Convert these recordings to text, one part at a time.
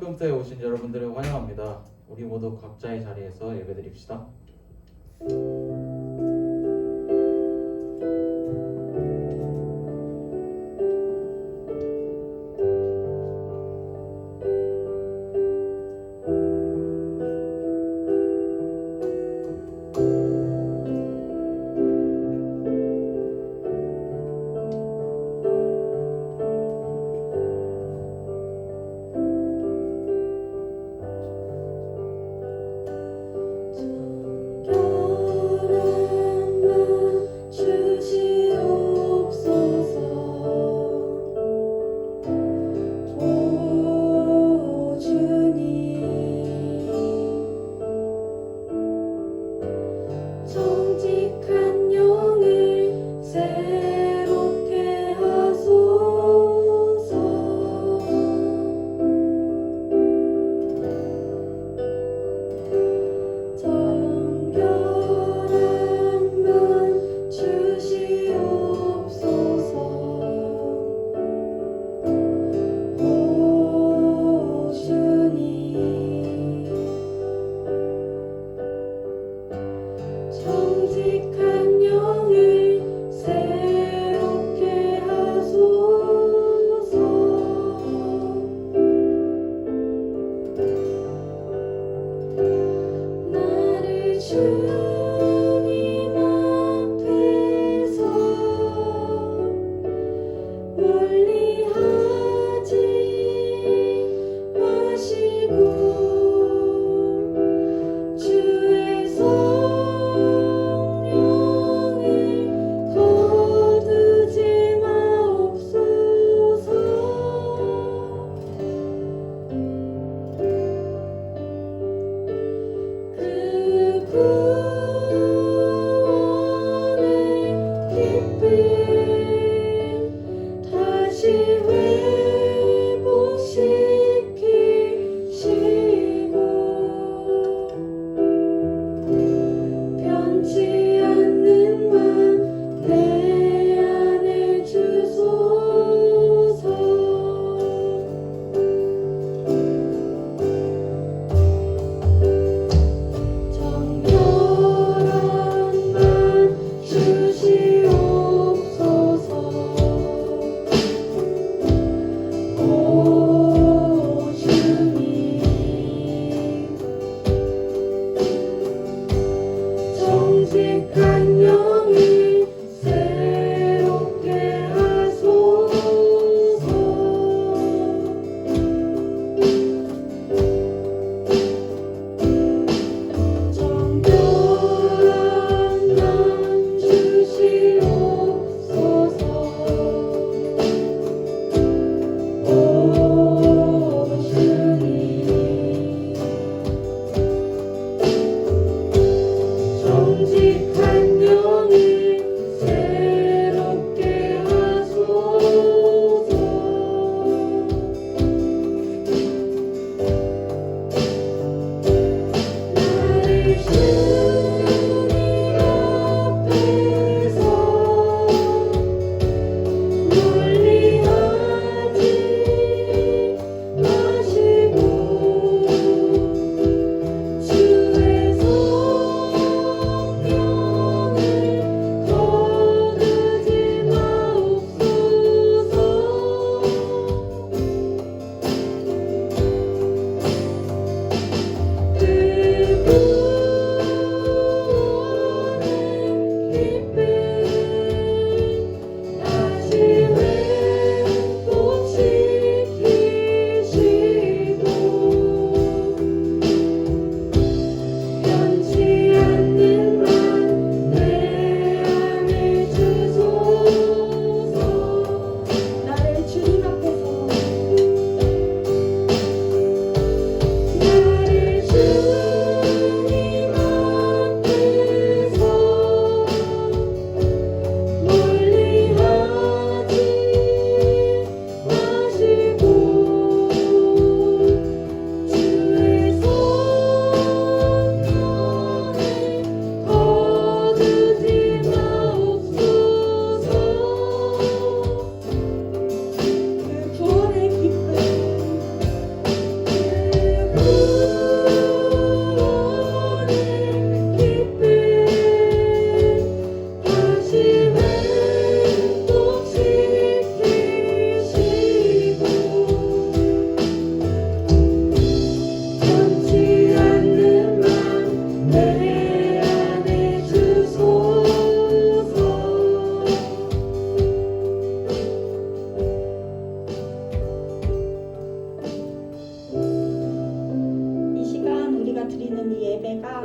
컴퓨터에 오신 여러분들을 환영합니다. 우리 모두 각자의 자리에서 예배드립시다. 정직한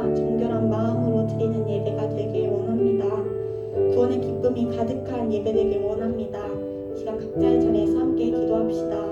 정결한 마음으로 드리는 예배가 되길 원합니다. 구원의 기쁨이 가득한 예배 되길 원합니다. 이 시간 각자의 자리에서 함께 기도합시다.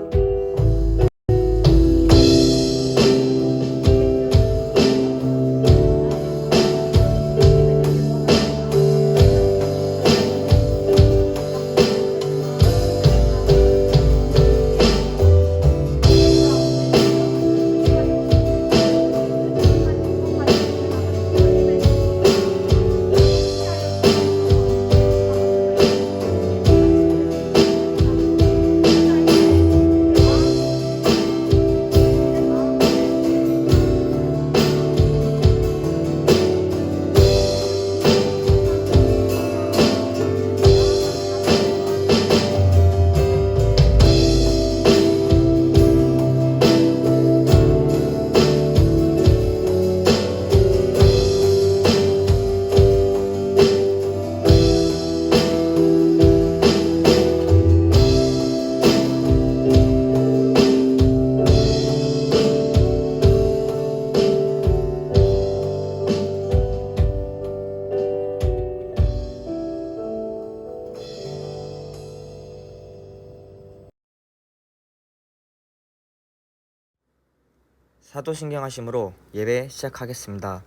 사도신경하심으로 예배 시작하겠습니다.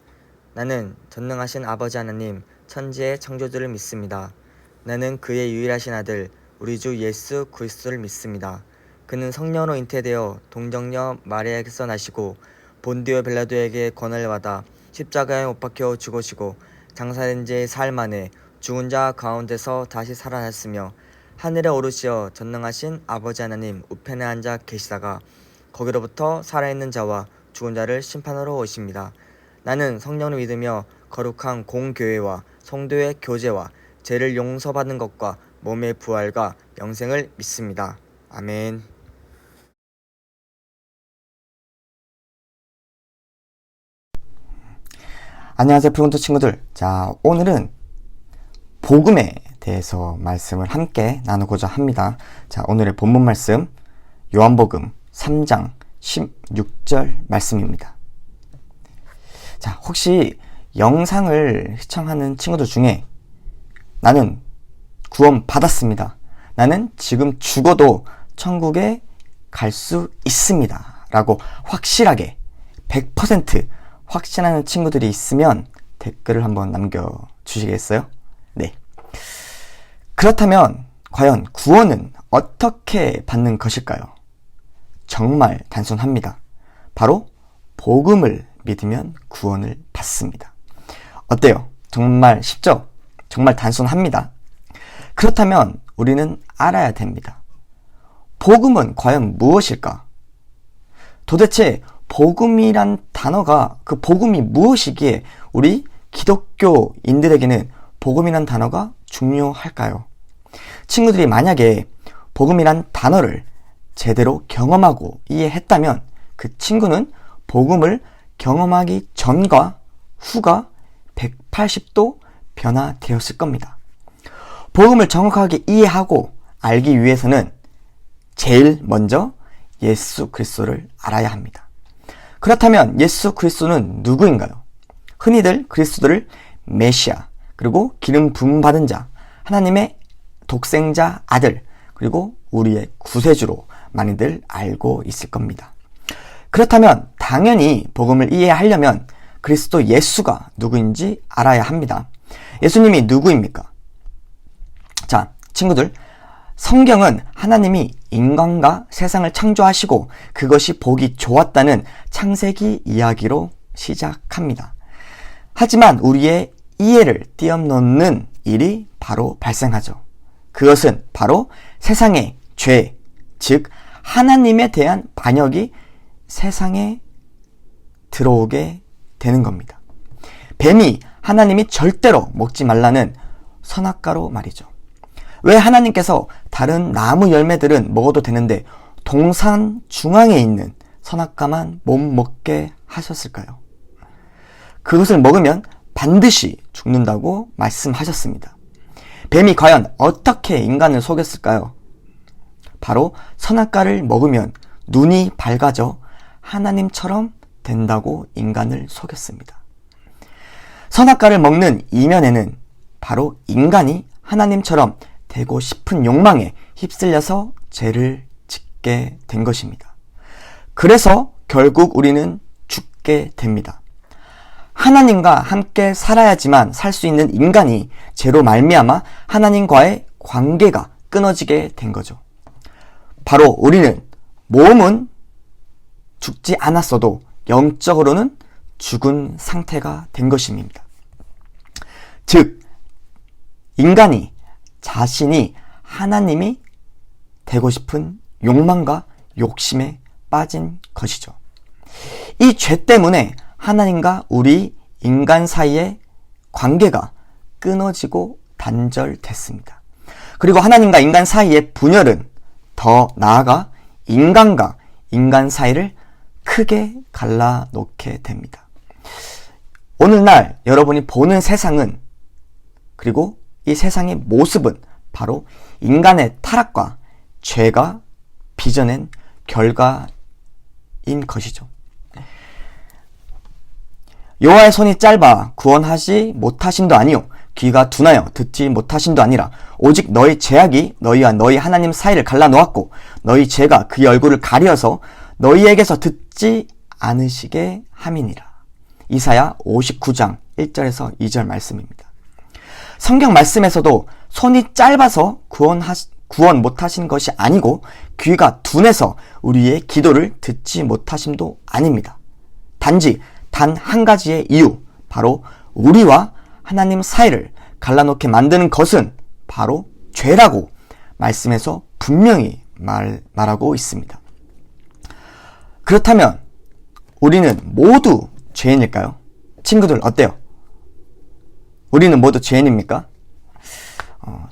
나는 전능하신 아버지 하나님 천지의 창조주를 믿습니다. 나는 그의 유일하신 아들 우리 주 예수 그리스도를 믿습니다. 그는 성령으로 잉태되어 동정녀 마리아에게서 나시고 본디오 빌라도에게 권한을 받아 십자가에 못 박혀 죽으시고 장사된 지 사흘 만에 죽은 자 가운데서 다시 살아났으며 하늘에 오르시어 전능하신 아버지 하나님 우편에 앉아 계시다가 거기로부터 살아있는 자와 죽은 자를 심판하러 오십니다. 나는 성령을 믿으며 거룩한 공교회와 성도의 교제와 죄를 용서받는 것과 몸의 부활과 영생을 믿습니다. 아멘. 안녕하세요 프론트 친구들. 자, 오늘은 복음에 대해서 말씀을 함께 나누고자 합니다. 자, 오늘의 본문 말씀 요한복음 3장 16절 말씀입니다. 자, 혹시 영상을 시청하는 친구들 중에 나는 구원 받았습니다, 나는 지금 죽어도 천국에 갈 수 있습니다 라고 확실하게 100% 확신하는 친구들이 있으면 댓글을 한번 남겨주시겠어요? 네. 그렇다면 과연 구원은 어떻게 받는 것일까요? 정말 단순합니다. 바로 복음을 믿으면 구원을 받습니다. 어때요? 정말 쉽죠? 정말 단순합니다. 그렇다면 우리는 알아야 됩니다. 복음은 과연 무엇일까? 도대체 복음이란 단어가, 그 복음이 무엇이기에 우리 기독교인들에게는 복음이란 단어가 중요할까요? 친구들이 만약에 복음이란 단어를 제대로 경험하고 이해했다면 그 친구는 복음을 경험하기 전과 후가 180도 변화되었을 겁니다. 복음을 정확하게 이해하고 알기 위해서는 제일 먼저 예수 그리스도를 알아야 합니다. 그렇다면 예수 그리스도는 누구인가요? 흔히들 그리스도를 메시아, 그리고 기름 부음 받은 자, 하나님의 독생자 아들, 그리고 우리의 구세주로 많이들 알고 있을 겁니다. 그렇다면 당연히 복음을 이해하려면 그리스도 예수가 누구인지 알아야 합니다. 예수님이 누구입니까? 자, 친구들, 성경은 하나님이 인간과 세상을 창조하시고 그것이 보기 좋았다는 창세기 이야기로 시작합니다. 하지만 우리의 이해를 뛰어넘는 일이 바로 발생하죠. 그것은 바로 세상의 죄, 즉 하나님에 대한 반역이 세상에 들어오게 되는 겁니다. 뱀이 하나님이 절대로 먹지 말라는 선악과로 말이죠. 왜 하나님께서 다른 나무 열매들은 먹어도 되는데 동산 중앙에 있는 선악과만 못 먹게 하셨을까요? 그것을 먹으면 반드시 죽는다고 말씀하셨습니다. 뱀이 과연 어떻게 인간을 속였을까요? 바로 선악과를 먹으면 눈이 밝아져 하나님처럼 된다고 인간을 속였습니다. 선악과를 먹는 이면에는 바로 인간이 하나님처럼 되고 싶은 욕망에 휩쓸려서 죄를 짓게 된 것입니다. 그래서 결국 우리는 죽게 됩니다. 하나님과 함께 살아야지만 살 수 있는 인간이 죄로 말미암아 하나님과의 관계가 끊어지게 된 거죠. 바로 우리는 몸은 죽지 않았어도 영적으로는 죽은 상태가 된 것입니다. 즉, 인간이 자신이 하나님이 되고 싶은 욕망과 욕심에 빠진 것이죠. 이 죄 때문에 하나님과 우리 인간 사이의 관계가 끊어지고 단절됐습니다. 그리고 하나님과 인간 사이의 분열은 더 나아가 인간과 인간 사이를 크게 갈라놓게 됩니다. 오늘날 여러분이 보는 세상은, 그리고 이 세상의 모습은 바로 인간의 타락과 죄가 빚어낸 결과인 것이죠. 여호와의 손이 짧아 구원하지 못하신도 아니요 귀가 둔하여 듣지 못하신도 아니라 오직 너희 죄악이 너희와 너희 하나님 사이를 갈라놓았고 너희 죄가 그의 얼굴을 가리어서 너희에게서 듣지 않으시게 함이니라. 이사야 59장 1절에서 2절 말씀입니다. 성경 말씀에서도 손이 짧아서 구원 못하신 것이 아니고 귀가 둔해서 우리의 기도를 듣지 못하심도 아닙니다. 단지 단 한 가지의 이유, 바로 우리와 하나님 사이를 갈라놓게 만드는 것은 바로 죄라고 말씀에서 분명히 말하고 있습니다. 그렇다면 우리는 모두 죄인일까요? 친구들 어때요? 우리는 모두 죄인입니까?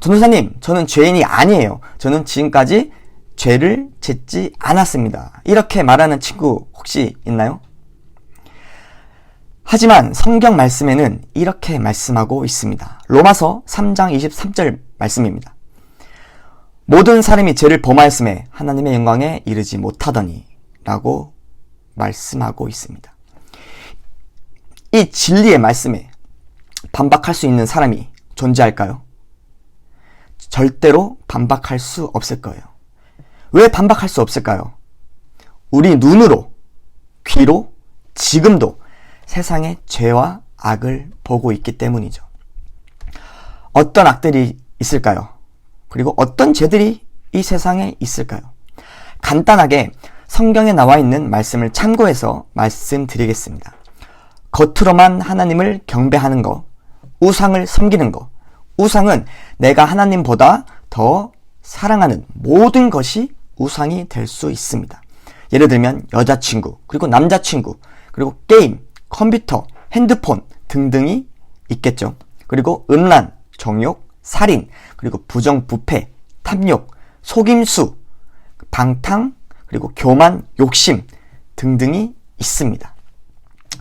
전도사님, 저는 죄인이 아니에요. 저는 지금까지 죄를 짓지 않았습니다. 이렇게 말하는 친구 혹시 있나요? 하지만 성경 말씀에는 이렇게 말씀하고 있습니다. 로마서 3장 23절 말씀입니다. 모든 사람이 죄를 범하였음에 하나님의 영광에 이르지 못하더니 라고 말씀하고 있습니다. 이 진리의 말씀에 반박할 수 있는 사람이 존재할까요? 절대로 반박할 수 없을 거예요. 왜 반박할 수 없을까요? 우리 눈으로, 귀로 지금도 세상의 죄와 악을 보고 있기 때문이죠. 어떤 악들이 있을까요? 그리고 어떤 죄들이 이 세상에 있을까요? 간단하게 성경에 나와 있는 말씀을 참고해서 말씀드리겠습니다. 겉으로만 하나님을 경배하는 것, 우상을 섬기는 것, 우상은 내가 하나님보다 더 사랑하는 모든 것이 우상이 될 수 있습니다. 예를 들면 여자친구, 그리고 남자친구, 그리고 게임, 컴퓨터, 핸드폰 등등이 있겠죠. 그리고 음란, 정욕, 살인, 그리고 부정부패, 탐욕, 속임수, 방탕, 그리고 교만, 욕심 등등이 있습니다.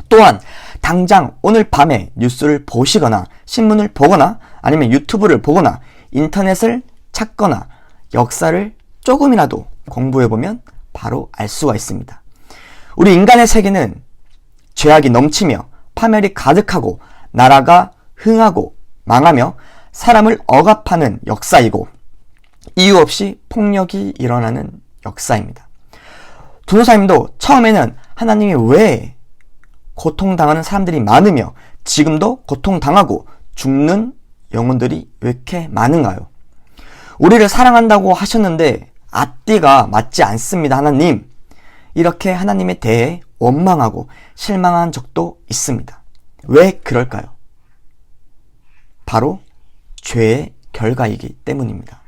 또한 당장 오늘 밤에 뉴스를 보시거나 신문을 보거나 아니면 유튜브를 보거나 인터넷을 찾거나 역사를 조금이라도 공부해보면 바로 알 수가 있습니다. 우리 인간의 세계는 죄악이 넘치며 파멸이 가득하고 나라가 흥하고 망하며 사람을 억압하는 역사이고 이유 없이 폭력이 일어나는 역사입니다. 전도사님도 처음에는 하나님이 왜 고통당하는 사람들이 많으며 지금도 고통당하고 죽는 영혼들이 왜 이렇게 많은가요? 우리를 사랑한다고 하셨는데 앞뒤가 맞지 않습니다, 하나님. 이렇게 하나님에 대해 원망하고 실망한 적도 있습니다. 왜 그럴까요? 바로 죄의 결과이기 때문입니다.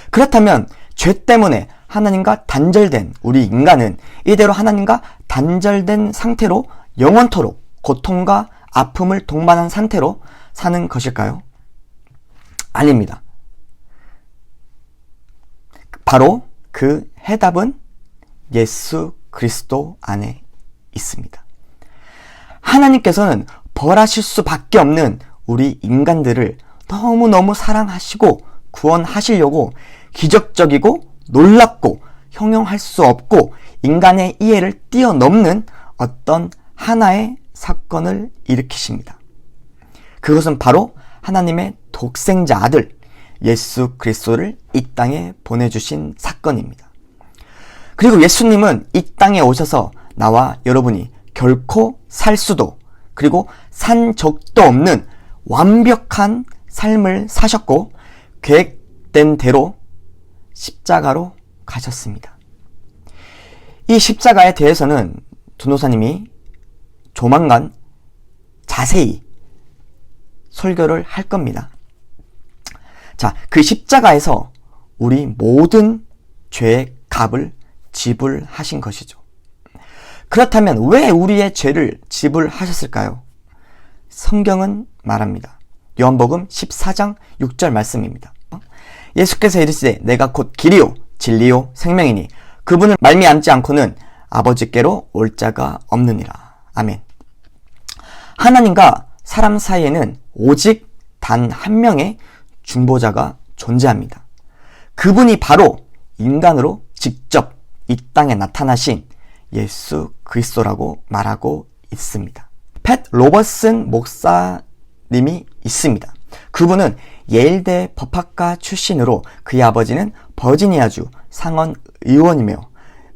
그렇다면 죄 때문에 하나님과 단절된 우리 인간은 이대로 하나님과 단절된 상태로 영원토록 고통과 아픔을 동반한 상태로 사는 것일까요? 아닙니다. 바로 그 해답은 예수 그리스도 안에 있습니다. 하나님께서는 벌하실 수밖에 없는 우리 인간들을 너무너무 사랑하시고 구원하시려고 기적적이고 놀랍고 형용할 수 없고 인간의 이해를 뛰어넘는 어떤 하나의 사건을 일으키십니다. 그것은 바로 하나님의 독생자 아들 예수 그리스도를 이 땅에 보내주신 사건입니다. 그리고 예수님은 이 땅에 오셔서 나와 여러분이 결코 살 수도 그리고 산 적도 없는 완벽한 삶을 사셨고 계획된 대로 십자가로 가셨습니다. 이 십자가에 대해서는 전도사님이 조만간 자세히 설교를 할 겁니다. 자, 그 십자가에서 우리 모든 죄의 값을 지불하신 것이죠. 그렇다면 왜 우리의 죄를 지불하셨을까요? 성경은 말합니다. 요한복음 14장 6절 말씀입니다. 예수께서 이르시되 내가 곧 길이요 진리요 생명이니 그분을 말미암지 않고는 아버지께로 올 자가 없느니라. 아멘. 하나님과 사람 사이에는 오직 단 한 명의 중보자가 존재합니다. 그분이 바로 인간으로 직접 이 땅에 나타나신 예수 그리스도라고 말하고 있습니다. 팻 로버슨 목사님이 있습니다. 그분은 예일대 법학과 출신으로 그의 아버지는 버지니아주 상원 의원이며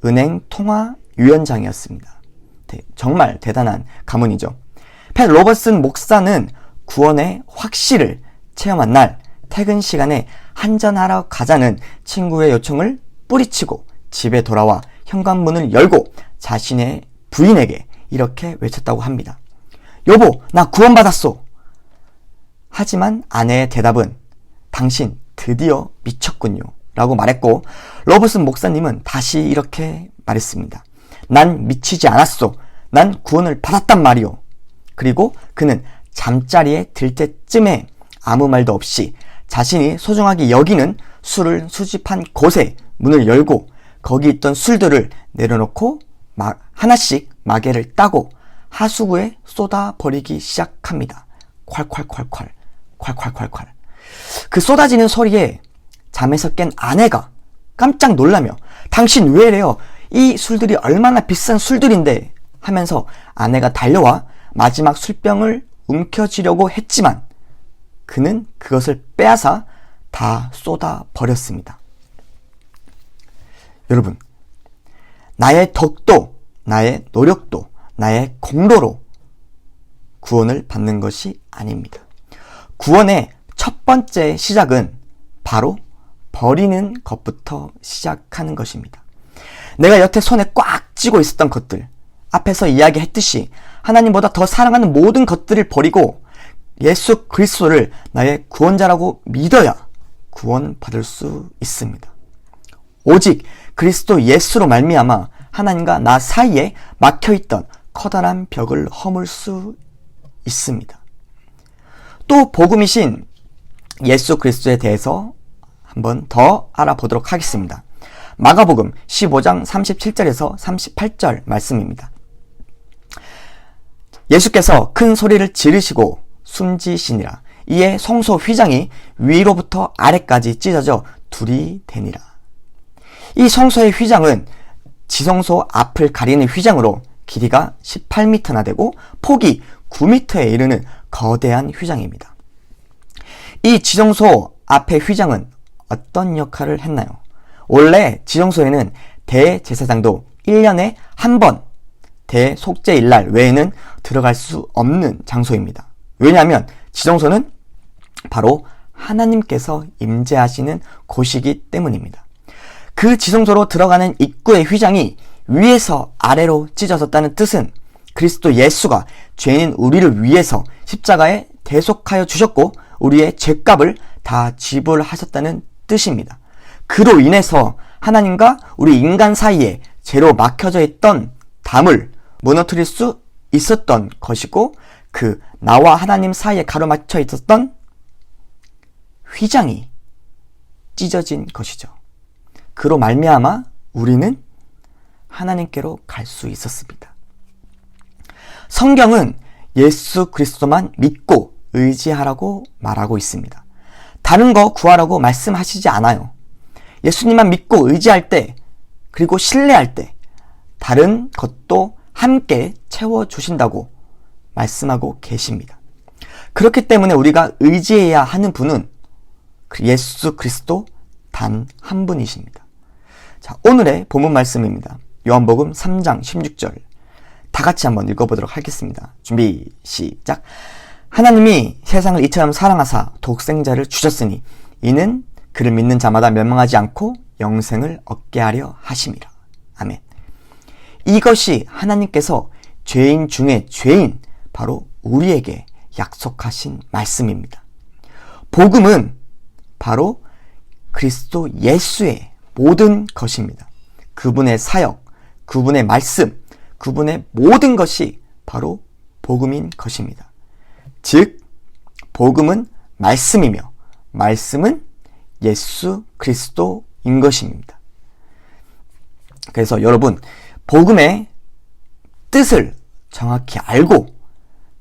은행 통화 위원장이었습니다. 정말 대단한 가문이죠. 팻 로버슨 목사는 구원의 확실을 체험한 날 퇴근 시간에 한잔하러 가자는 친구의 요청을 뿌리치고 집에 돌아와 현관문을 열고 자신의 부인에게 이렇게 외쳤다고 합니다. 여보, 나 구원받았소. 하지만 아내의 대답은 당신 드디어 미쳤군요 라고 말했고 로버슨 목사님은 다시 이렇게 말했습니다. 난 미치지 않았소. 난 구원을 받았단 말이오. 그리고 그는 잠자리에 들 때쯤에 아무 말도 없이 자신이 소중하게 여기는 술을 수집한 곳에 문을 열고 거기 있던 술들을 내려놓고 하나씩 마개를 따고 하수구에 쏟아버리기 시작합니다. 콸콸콸콸 콸콸콸콸. 그 쏟아지는 소리에 잠에서 깬 아내가 깜짝 놀라며 당신 왜 이래요? 이 술들이 얼마나 비싼 술들인데 하면서 아내가 달려와 마지막 술병을 움켜쥐려고 했지만 그는 그것을 빼앗아 다 쏟아버렸습니다. 여러분, 나의 덕도, 나의 노력도, 나의 공로로 구원을 받는 것이 아닙니다. 구원의 첫 번째 시작은 바로 버리는 것부터 시작하는 것입니다. 내가 여태 손에 꽉 쥐고 있었던 것들, 앞에서 이야기했듯이 하나님보다 더 사랑하는 모든 것들을 버리고 예수 그리스도를 나의 구원자라고 믿어야 구원받을 수 있습니다. 오직 그리스도 예수로 말미암아 하나님과 나 사이에 막혀있던 커다란 벽을 허물 수 있습니다. 또 복음이신 예수 그리스도에 대해서 한번 더 알아보도록 하겠습니다. 마가복음 15장 37절에서 38절 말씀입니다. 예수께서 큰 소리를 지르시고 숨지시니라. 이에 성소 휘장이 위로부터 아래까지 찢어져 둘이 되니라. 이 성소의 휘장은 지성소 앞을 가리는 휘장으로 길이가 18m나 되고 폭이 9m에 이르는 거대한 휘장입니다. 이 지성소 앞의 휘장은 어떤 역할을 했나요? 원래 지성소에는 대제사장도 1년에 한 번 대속죄일날 외에는 들어갈 수 없는 장소입니다. 왜냐하면 지성소는 바로 하나님께서 임재하시는 곳이기 때문입니다. 그 지성소로 들어가는 입구의 휘장이 위에서 아래로 찢어졌다는 뜻은 그리스도 예수가 죄인인 우리를 위해서 십자가에 대속하여 주셨고 우리의 죄값을 다 지불하셨다는 뜻입니다. 그로 인해서 하나님과 우리 인간 사이에 죄로 막혀져 있던 담을 무너뜨릴 수 있었던 것이고 그 나와 하나님 사이에 가로막혀 있었던 휘장이 찢어진 것이죠. 그로 말미암아 우리는 하나님께로 갈 수 있었습니다. 성경은 예수 그리스도만 믿고 의지하라고 말하고 있습니다. 다른 거 구하라고 말씀하시지 않아요. 예수님만 믿고 의지할 때 그리고 신뢰할 때 다른 것도 함께 채워주신다고 말씀하고 계십니다. 그렇기 때문에 우리가 의지해야 하는 분은 예수 그리스도 단 한 분이십니다. 자, 오늘의 본문 말씀입니다. 요한복음 3장 16절. 다 같이 한번 읽어보도록 하겠습니다. 준비, 시작. 하나님이 세상을 이처럼 사랑하사 독생자를 주셨으니 이는 그를 믿는 자마다 멸망하지 않고 영생을 얻게 하려 하심이라. 아멘. 이것이 하나님께서 죄인 중에 죄인, 바로 우리에게 약속하신 말씀입니다. 복음은 바로 그리스도 예수의 모든 것입니다. 그분의 사역, 그분의 말씀, 그분의 모든 것이 바로 복음인 것입니다. 즉, 복음은 말씀이며 말씀은 예수 그리스도인 것입니다. 그래서 여러분, 복음의 뜻을 정확히 알고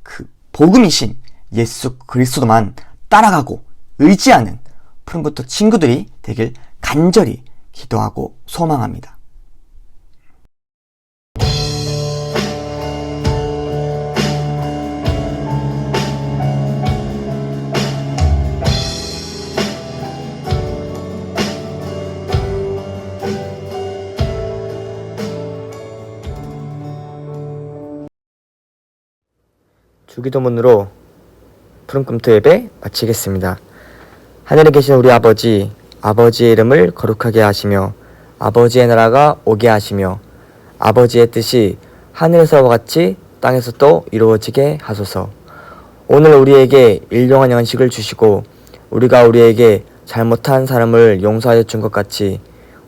그 복음이신 예수 그리스도만 따라가고 의지하는 푸른부터 친구들이 되길 간절히 기도하고 소망합니다. 주기도문으로 푸른 꿈토 예배 마치겠습니다. 하늘에 계신 우리 아버지, 아버지의 이름을 거룩하게 하시며 아버지의 나라가 오게 하시며 아버지의 뜻이 하늘에서와 같이 땅에서도 이루어지게 하소서. 오늘 우리에게 일용할 양식을 주시고 우리가 우리에게 잘못한 사람을 용서하여 준 것 같이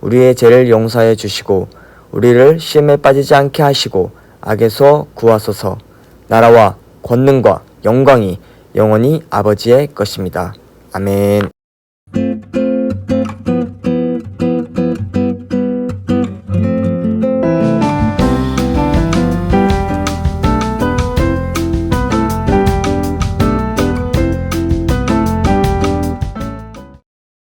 우리의 죄를 용서하여 주시고 우리를 시험에 빠지지 않게 하시고 악에서 구하소서. 나라와 권능과 영광이 영원히 아버지의 것입니다. 아멘.